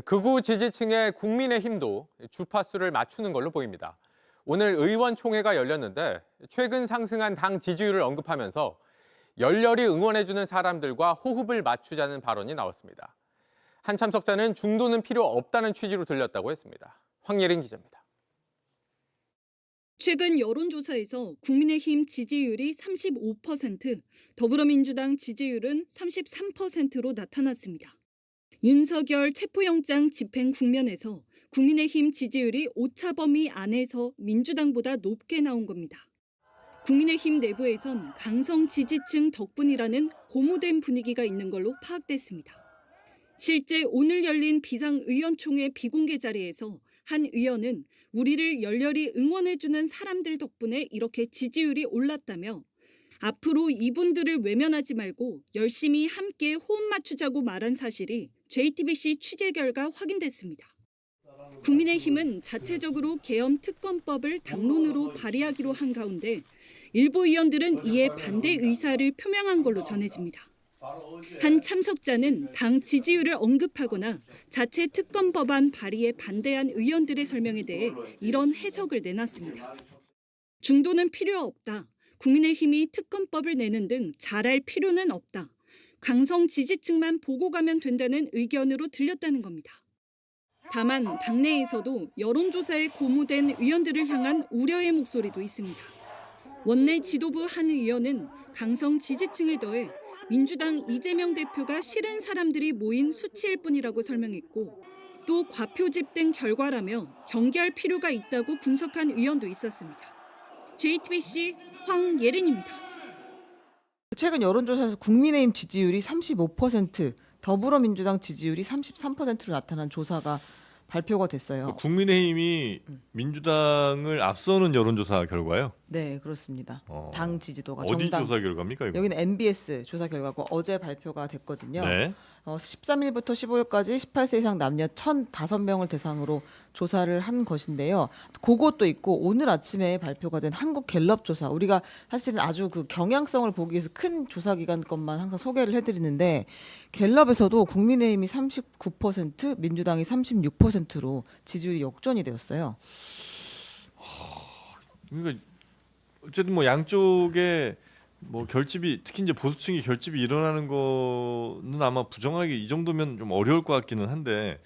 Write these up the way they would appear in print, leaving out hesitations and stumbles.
극우 지지층의 국민의힘도 주파수를 맞추는 걸로 보입니다. 오늘 의원총회가 열렸는데 최근 상승한 당 지지율을 언급하면서 열렬히 응원해주는 사람들과 호흡을 맞추자는 발언이 나왔습니다. 한 참석자는 중도는 필요 없다는 취지로 들렸다고 했습니다. 황예린 기자입니다. 최근 여론조사에서 국민의힘 지지율이 35%, 더불어민주당 지지율은 33%로 나타났습니다. 윤석열 체포영장 집행 국면에서 국민의힘 지지율이 오차 범위 안에서 민주당보다 높게 나온 겁니다. 국민의힘 내부에선 강성 지지층 덕분이라는 고무된 분위기가 있는 걸로 파악됐습니다. 실제 오늘 열린 비상의원총회 비공개 자리에서 한 의원은 우리를 열렬히 응원해주는 사람들 덕분에 이렇게 지지율이 올랐다며 앞으로 이분들을 외면하지 말고 열심히 함께 호흡 맞추자고 말한 사실이 JTBC 취재 결과 확인됐습니다. 국민의힘은 자체적으로 계엄 특검법을 당론으로 발의하기로 한 가운데 일부 의원들은 이에 반대 의사를 표명한 걸로 전해집니다. 한 참석자는 당 지지율을 언급하거나 자체 특검 법안 발의에 반대한 의원들의 설명에 대해 이런 해석을 내놨습니다. 중도는 필요 없다. 국민의힘이 특검법을 내는 등 잘할 필요는 없다. 강성 지지층만 보고 가면 된다는 의견으로 들렸다는 겁니다. 다만 당내에서도 여론조사에 고무된 의원들을 향한 우려의 목소리도 있습니다. 원내 지도부 한 의원은 강성 지지층에 더해 민주당 이재명 대표가 싫은 사람들이 모인 수치일 뿐이라고 설명했고 또 과표집된 결과라며 경계할 필요가 있다고 분석한 의원도 있었습니다. JTBC 황예린입니다. 최근 여론조사에서 국민의힘 지지율이 35%, 더불어민주당 지지율이 33%로 나타난 조사가 발표가 됐어요. 국민의힘이 민주당을 앞서는 여론조사 결과요? 네, 그렇습니다. 당 지지도가 어디 정당. 조사 결과입니까? 이거? 여기는 MBS 조사 결과고 어제 발표가 됐거든요. 네. 13일부터 15일까지 18세 이상 남녀 1,005명을 대상으로 조사를 한 것인데요. 그것도 있고 오늘 아침에 발표가 된 한국 갤럽 조사. 우리가 사실은 아주 그 경향성을 보기 위해서 큰 조사 기관 것만 항상 소개를 해드리는데 갤럽에서도 국민의힘이 39%, 민주당이 36%로 지지율이 역전이 되었어요. 그러니까 어쨌든 뭐 양쪽에 뭐 결집이 특히 이제 보수층이 결집이 일어나는 거는 아마 부정하기 이 정도면 좀 어려울 것 같기는 한데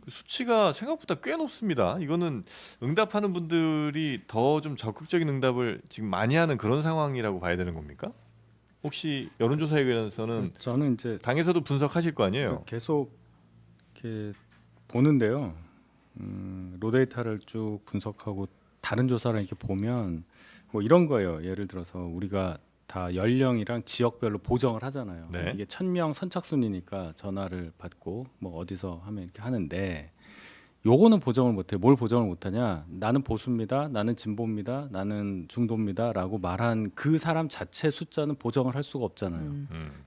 그 수치가 생각보다 꽤 높습니다. 이거는 응답하는 분들이 더 좀 적극적인 응답을 지금 많이 하는 그런 상황이라고 봐야 되는 겁니까? 혹시 여론조사에 관해서는 저는 이제 당에서도 분석하실 거 아니에요? 계속 이렇게 보는데요. 로데이터를 쭉 분석하고 다른 조사를 이렇게 보면 뭐 이런 거예요. 예를 들어서 우리가 다 연령이랑 지역별로 보정을 하잖아요. 네. 이게 1,000명 선착순이니까 전화를 받고 뭐 어디서 하면 이렇게 하는데 요거는 보정을 못해. 뭘 보정을 못하냐? 나는 보수입니다. 나는 진보입니다. 나는 중도입니다라고 말한 그 사람 자체 숫자는 보정을 할 수가 없잖아요.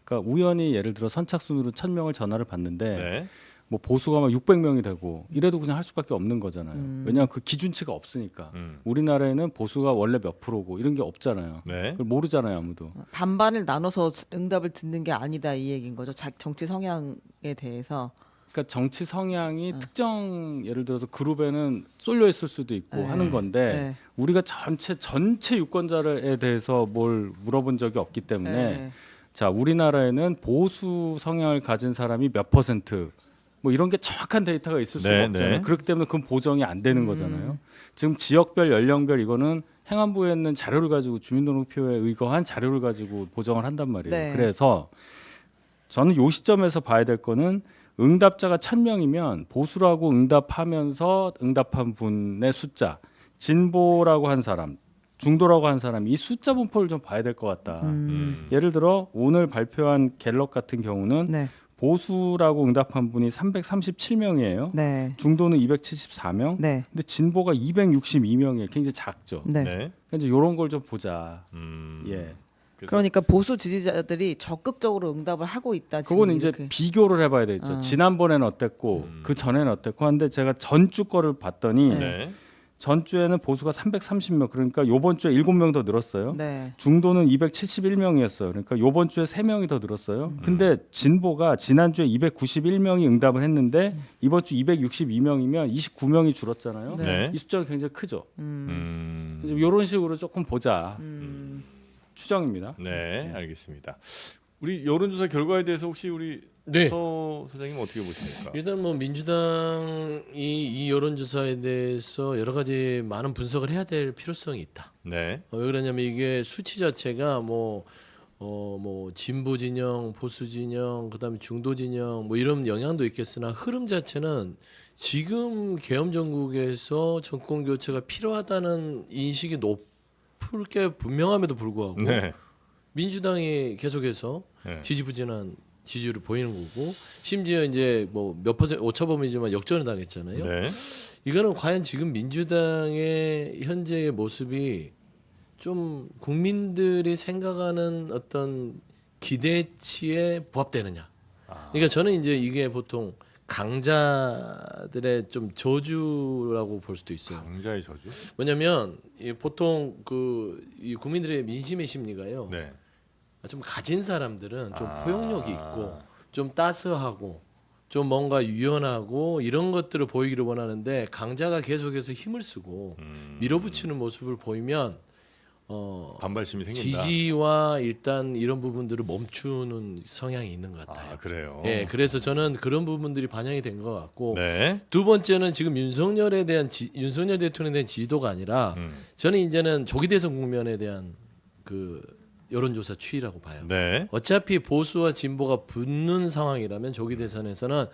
그러니까 우연히 예를 들어 선착순으로 1,000명을 전화를 받는데 네. 뭐 보수가 막 600명이 되고 이래도 그냥 할 수밖에 없는 거잖아요. 왜냐하면 그 기준치가 없으니까. 우리나라에는 보수가 원래 몇 프로고 이런 게 없잖아요. 네. 그걸 모르잖아요, 아무도. 반반을 나눠서 응답을 듣는 게 아니다 이 얘기인 거죠. 정치 성향에 대해서. 그러니까 정치 성향이 특정 예를 들어서 그룹에는 쏠려 있을 수도 있고 하는 건데 네. 우리가 전체 유권자에 대해서 뭘 물어본 적이 없기 때문에 네. 자, 우리나라에는 보수 성향을 가진 사람이 몇 퍼센트 뭐 이런 게 정확한 데이터가 있을 수가 네, 없잖아요. 네. 그렇기 때문에 그건 보정이 안 되는 거잖아요. 지금 지역별 연령별 이거는 행안부에 있는 자료를 가지고 주민등록표에 의거한 자료를 가지고 보정을 한단 말이에요. 네. 그래서 저는 요 시점에서 봐야 될 거는 응답자가 1,000명이면 보수라고 응답하면서 응답한 분의 숫자, 진보라고 한 사람, 중도라고 한 사람 이 숫자 분포를 좀 봐야 될 것 같다. 예를 들어 오늘 발표한 갤럽 같은 경우는 네. 보수라고 응답한 분이 337명이에요. 네. 중도는 274명. 네. 근데 진보가 262명이에요. 굉장히 작죠. 네. 네. 그러니까 이제 이런 걸 좀 보자. 예. 그러니까 보수 지지자들이 적극적으로 응답을 하고 있다. 지금 그건 이제 이렇게. 비교를 해봐야 되죠. 지난번에는 어땠고 그 전에는 어땠고 한데 제가 전주 거를 봤더니 네. 전주에는 보수가 330명, 그러니까 요번 주에 7명 더 늘었어요. 네. 중도는 271명이었어요. 그러니까 요번 주에 3명이 더 늘었어요. 근데 진보가 지난주에 291명이 응답을 했는데 이번 주 262명이면 29명이 줄었잖아요. 네. 네. 이 숫자가 굉장히 크죠. 음. 그래서 이런 식으로 조금 보자. 음. 추정입니다. 네, 알겠습니다. 우리 여론조사 결과에 대해서 혹시 우리 네. 서 소장님 어떻게 보십니까? 일단 뭐 민주당이 이 여론조사에 대해서 여러 가지 많은 분석을 해야 될 필요성이 있다. 네. 왜 그러냐면 이게 수치 자체가 뭐 진보 진영, 보수 진영, 그다음에 중도 진영 뭐 이런 영향도 있겠으나 흐름 자체는 지금 계엄 정국에서 정권 교체가 필요하다는 인식이 높을 게 분명함에도 불구하고 네. 민주당이 계속해서 네. 지지부진한 지지율을 보이는 거고 심지어 이제 뭐 몇 퍼센트 오차범위지만 역전을 당했잖아요. 네. 이거는 과연 지금 민주당의 현재의 모습이 좀 국민들이 생각하는 어떤 기대치에 부합되느냐. 그러니까 저는 이제 이게 보통 강자들의 좀 저주라고 볼 수도 있어요. 강자의 저주? 뭐냐면 보통 이 국민들의 민심의 심리가요. 네. 좀 가진 사람들은 좀 아. 포용력이 있고 좀 따스하고 좀 뭔가 유연하고 이런 것들을 보이기를 원하는데 강자가 계속해서 힘을 쓰고 밀어붙이는 모습을 보이면 반발심이 생긴다. 지지와 일단 이런 부분들을 멈추는 성향이 있는 것 같아요. 아, 그래요. 예, 그래서 저는 그런 부분들이 반영이 된 것 같고 네. 두 번째는 지금 윤석열 대통령에 대한 지지도가 아니라 저는 이제는 조기 대선 국면에 대한 그 여론조사 추이라고 봐요. 네. 어차피 보수와 진보가 붙는 상황이라면 조기 대선에서는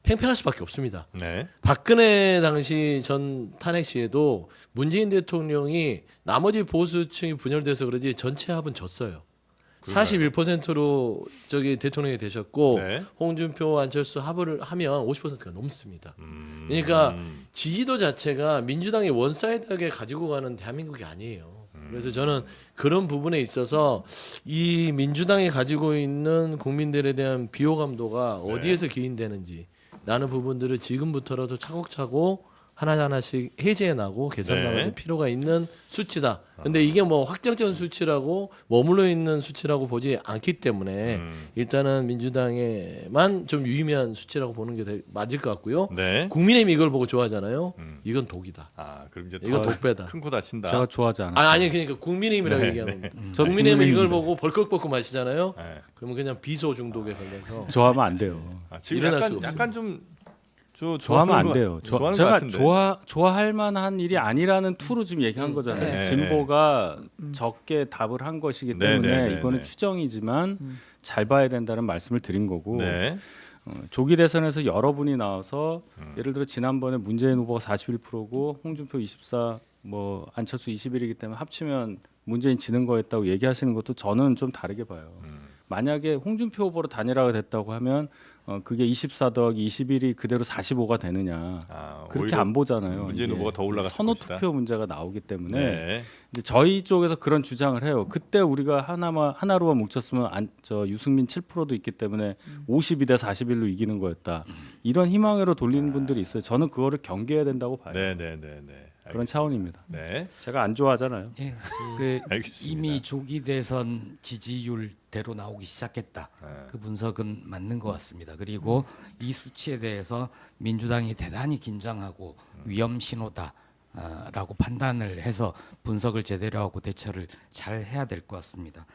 팽팽할 수밖에 없습니다. 네. 박근혜 당시 전 탄핵 시에도 문재인 대통령이 나머지 보수층이 분열돼서 그러지 전체 합은 졌어요. 41%로 저기 대통령이 되셨고 네. 홍준표, 안철수 합을 하면 50%가 넘습니다. 그러니까 지지도 자체가 민주당이 원사이드하게 가지고 가는 대한민국이 아니에요. 그래서 저는 그런 부분에 있어서 이 민주당이 가지고 있는 국민들에 대한 비호감도가 어디에서 기인되는지 라는 부분들을 지금부터라도 차곡차곡 하나하나씩 해제해 나고 개선 나가는 네. 필요가 있는 수치다. 근데 이게 뭐 확정적인 수치라고 머물러 있는 수치라고 보지 않기 때문에 일단은 민주당에만 좀 유의미한 수치라고 보는 게 맞을 것 같고요. 네. 국민의힘이 이걸 보고 좋아하잖아요. 이건 독이다. 아, 그럼 이제 이거 더 독배다. 큰 코 다친다. 제가 좋아하지 않아요. 아니 그러니까 국민의힘이라고 네, 얘기하는 겁니다. 저 국민의힘이 이걸 국민의힘입니다. 보고 벌컥벌컥 마시잖아요. 네. 그러면 그냥 비소 중독에 걸려서 좋아하면 안 돼요. 아, 지금 일어날 수가 약간 좀 좋아하면 안 돼요. 좋아하는 것 제가 같은데. 좋아할 만한 일이 아니라는 투로 지금 얘기한 거잖아요. 네. 진보가 적게 답을 한 것이기 네, 때문에 네, 네, 이거는 네. 추정이지만 잘 봐야 된다는 말씀을 드린 거고 네. 조기 대선에서 여러분이 나와서 예를 들어 지난번에 문재인 후보가 41%고 홍준표 24, 뭐 안철수 21이기 때문에 합치면 문재인 지는 거였다고 얘기하시는 것도 저는 좀 다르게 봐요. 만약에 홍준표 후보로 단일화가 됐다고 하면 그게 24 더하기 21이 그대로 45가 되느냐 아, 그렇게 오히려 안 보잖아요. 문재인 이게 후보가 더 올라갔을 선호 것이다. 투표 문제가 나오기 때문에 네. 이제 저희 쪽에서 그런 주장을 해요. 그때 우리가 하나로만 뭉쳤으면 유승민 7%도 있기 때문에 52대 41로 이기는 거였다. 이런 희망으로 돌리는 분들이 있어요. 저는 그거를 경계해야 된다고 봐요. 네, 네, 네, 네. 그런 차원입니다. 네. 제가 안 좋아하잖아요. 예, 그 알겠습니다. 이미 조기 대선 지지율대로 나오기 시작했다. 네. 그 분석은 맞는 것 같습니다. 그리고 이 수치에 대해서 민주당이 대단히 긴장하고 위험 신호다라고 판단을 해서 분석을 제대로 하고 대처를 잘 해야 될 것 같습니다.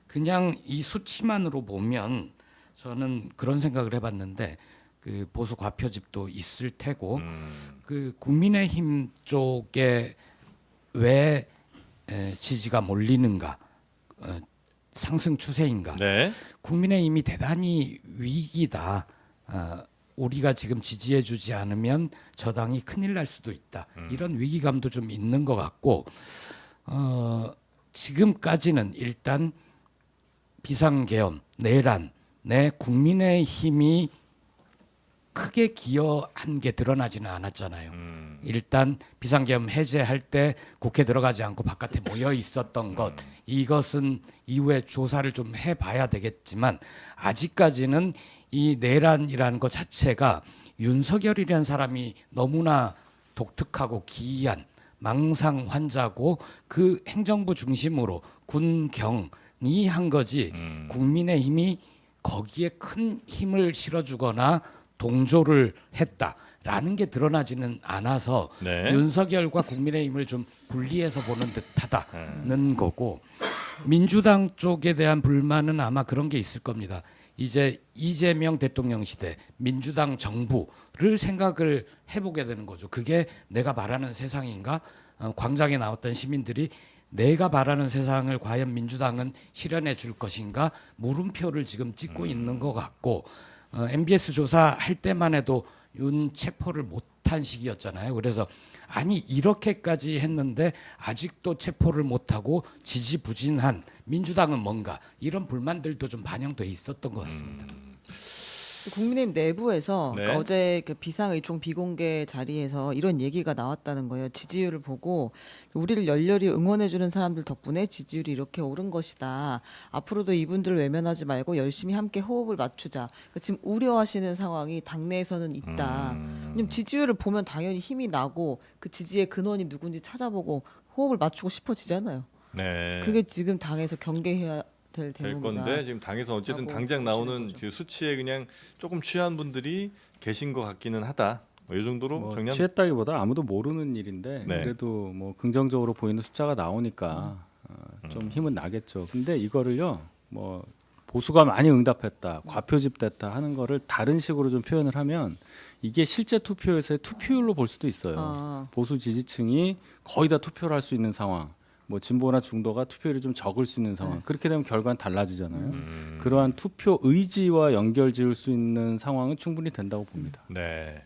그냥 이 수치만으로 보면 저는 그런 생각을 해봤는데 그 보수 과표집도 있을 테고 그 국민의힘 쪽에 왜 지지가 몰리는가 상승 추세인가 네. 국민의힘이 대단히 위기다 우리가 지금 지지해주지 않으면 저당이 큰일 날 수도 있다 이런 위기감도 좀 있는 것 같고 지금까지는 일단 비상계엄 내란에 국민의힘이 크게 기여한 게 드러나지는 않았잖아요. 일단 비상계엄 해제할 때 국회 들어가지 않고 바깥에 모여 있었던 것 이것은 이후에 조사를 좀 해봐야 되겠지만 아직까지는 이 내란이라는 것 자체가 윤석열이라는 사람이 너무나 독특하고 기이한 망상 환자고 그 행정부 중심으로 군경이 한 거지 국민의힘이 거기에 큰 힘을 실어주거나 동조를 했다라는 게 드러나지는 않아서 네. 윤석열과 국민의힘을 좀 분리해서 보는 듯하다는 거고 민주당 쪽에 대한 불만은 아마 그런 게 있을 겁니다. 이제 이재명 대통령 시대 민주당 정부를 생각을 해보게 되는 거죠. 그게 내가 말하는 세상인가? 광장에 나왔던 시민들이 내가 바라는 세상을 과연 민주당은 실현해 줄 것인가? 물음표를 지금 찍고 있는 것 같고 MBS 조사할 때만 해도 윤 체포를 못한 시기였잖아요. 그래서 아니 이렇게까지 했는데 아직도 체포를 못하고 지지부진한 민주당은 뭔가 이런 불만들도 좀 반영돼 있었던 것 같습니다. 국민의힘 내부에서 네. 그러니까 어제 그 비상의총 비공개 자리에서 이런 얘기가 나왔다는 거예요. 지지율을 보고 우리를 열렬히 응원해주는 사람들 덕분에 지지율이 이렇게 오른 것이다. 앞으로도 이분들을 외면하지 말고 열심히 함께 호흡을 맞추자. 그러니까 지금 우려하시는 상황이 당내에서는 있다. 왜냐면 지지율을 보면 당연히 힘이 나고 그 지지의 근원이 누군지 찾아보고 호흡을 맞추고 싶어지잖아요. 네. 그게 지금 당에서 경계해야 될 될 대목이다. 건데 지금 당에서 어쨌든 라고 당장 보시는 나오는 거죠. 그 수치에 그냥 조금 취한 분들이 계신 것 같기는 하다. 이 정도로 뭐 정리하면 취했다기보다 아무도 모르는 일인데 네. 그래도 뭐 긍정적으로 보이는 숫자가 나오니까 좀 힘은 나겠죠. 근데 이거를요 뭐 보수가 많이 응답했다, 과표집됐다 하는 거를 다른 식으로 좀 표현을 하면 이게 실제 투표에서의 투표율로 볼 수도 있어요. 보수 지지층이 거의 다 투표를 할 수 있는 상황. 뭐 진보나 중도가 투표율이 좀 적을 수 있는 상황. 그렇게 되면 결과는 달라지잖아요. 그러한 투표 의지와 연결 지을 수 있는 상황은 충분히 된다고 봅니다. 네.